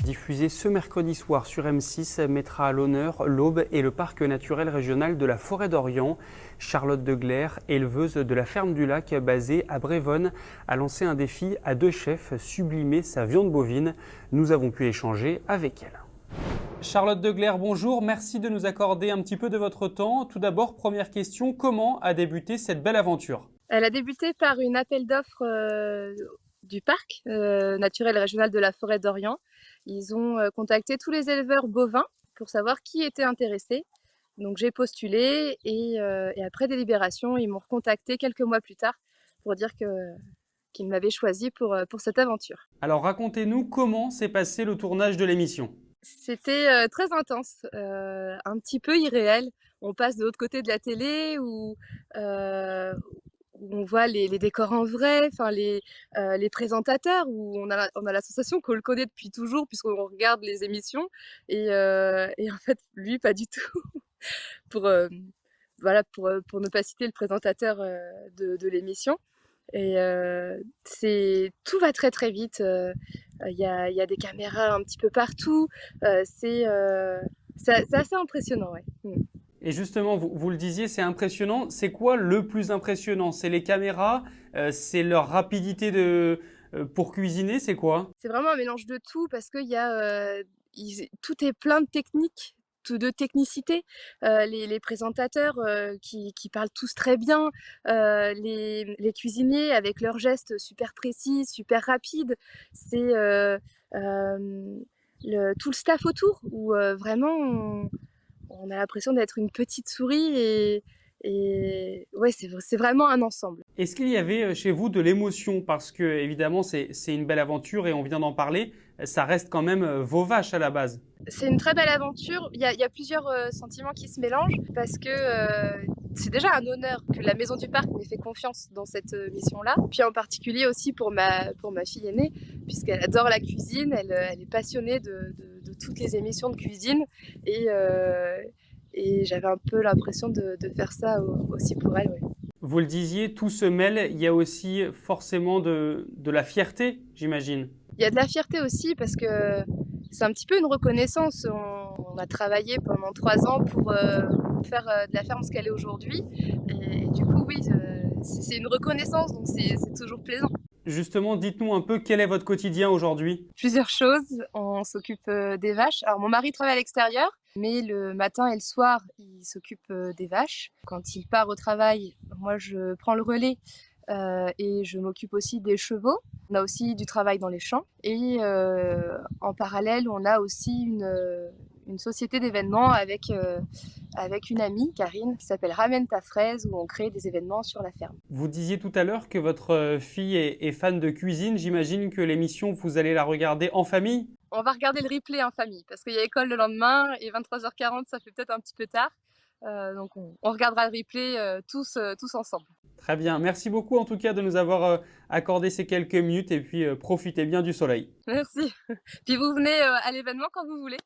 diffusée ce mercredi soir sur M6, mettra à l'honneur l'Aube et le parc naturel régional de la Forêt d'Orient. Charlotte Degler, éleveuse de la ferme du Lac basée à Brévonne, a lancé un défi à 2 chefs, sublimer sa viande bovine. Nous avons pu échanger avec elle. Charlotte Degler, bonjour. Merci de nous accorder un petit peu de votre temps. Tout d'abord, première question, comment a débuté cette belle aventure ? Elle a débuté par une appel d'offres du parc naturel régional de la Forêt d'Orient. Ils ont contacté tous les éleveurs bovins pour savoir qui était intéressé. Donc j'ai postulé et après délibération, ils m'ont recontacté quelques mois plus tard pour dire qu'ils m'avaient choisi pour cette aventure. Alors racontez-nous comment s'est passé le tournage de l'émission. C'était très intense, un petit peu irréel. On passe de l'autre côté de la télé où on voit les décors en vrai, enfin les présentateurs, où on a la sensation qu'on le connaît depuis toujours puisqu'on regarde les émissions et en fait lui pas du tout. Pour voilà, pour ne pas citer le présentateur de l'émission. Et tout va très très vite. Il y a des caméras un petit peu partout. C'est assez impressionnant, ouais. Et justement, vous le disiez, c'est impressionnant. C'est quoi le plus impressionnant? C'est les caméras, c'est leur rapidité pour cuisiner, c'est quoi? C'est vraiment un mélange de tout parce que tout est plein de techniques, de technicité. Les présentateurs qui parlent tous très bien, les cuisiniers avec leurs gestes super précis, super rapides. C'est tout le staff autour où vraiment on a l'impression d'être une petite souris et ouais, c'est vraiment un ensemble. Est-ce qu'il y avait chez vous de l'émotion? Parce que évidemment, c'est une belle aventure et on vient d'en parler. Ça reste quand même vos vaches à la base. C'est une très belle aventure. Il y a plusieurs sentiments qui se mélangent parce que c'est déjà un honneur que la Maison du Parc m'ait fait confiance dans cette mission-là. Puis en particulier aussi pour ma fille aînée, puisqu'elle adore la cuisine, elle est passionnée de toutes les émissions de cuisine et j'avais un peu l'impression de faire ça aussi pour elle. Ouais. Vous le disiez, tout se mêle. Il y a aussi forcément de la fierté, j'imagine. Il y a de la fierté aussi parce que c'est un petit peu une reconnaissance. On a travaillé pendant 3 ans pour faire de la ferme ce qu'elle est aujourd'hui. Et du coup, oui, c'est une reconnaissance, donc c'est toujours plaisant. Justement, dites-nous un peu quel est votre quotidien aujourd'hui. Plusieurs choses. On s'occupe des vaches. Alors, mon mari travaille à l'extérieur, mais le matin et le soir, il s'occupe des vaches. Quand il part au travail, moi, je prends le relais et je m'occupe aussi des chevaux. On a aussi du travail dans les champs et en parallèle, on a aussi une société d'événements avec une amie, Karine, qui s'appelle Ramène ta fraise, où on crée des événements sur la ferme. Vous disiez tout à l'heure que votre fille est fan de cuisine. J'imagine que l'émission, vous allez la regarder en famille. On va regarder le replay en famille parce qu'il y a école le lendemain et 23h40, ça fait peut-être un petit peu tard. Donc on regardera le replay tous ensemble. Très bien. Merci beaucoup en tout cas de nous avoir accordé ces quelques minutes et puis profitez bien du soleil. Merci. Puis vous venez à l'événement quand vous voulez.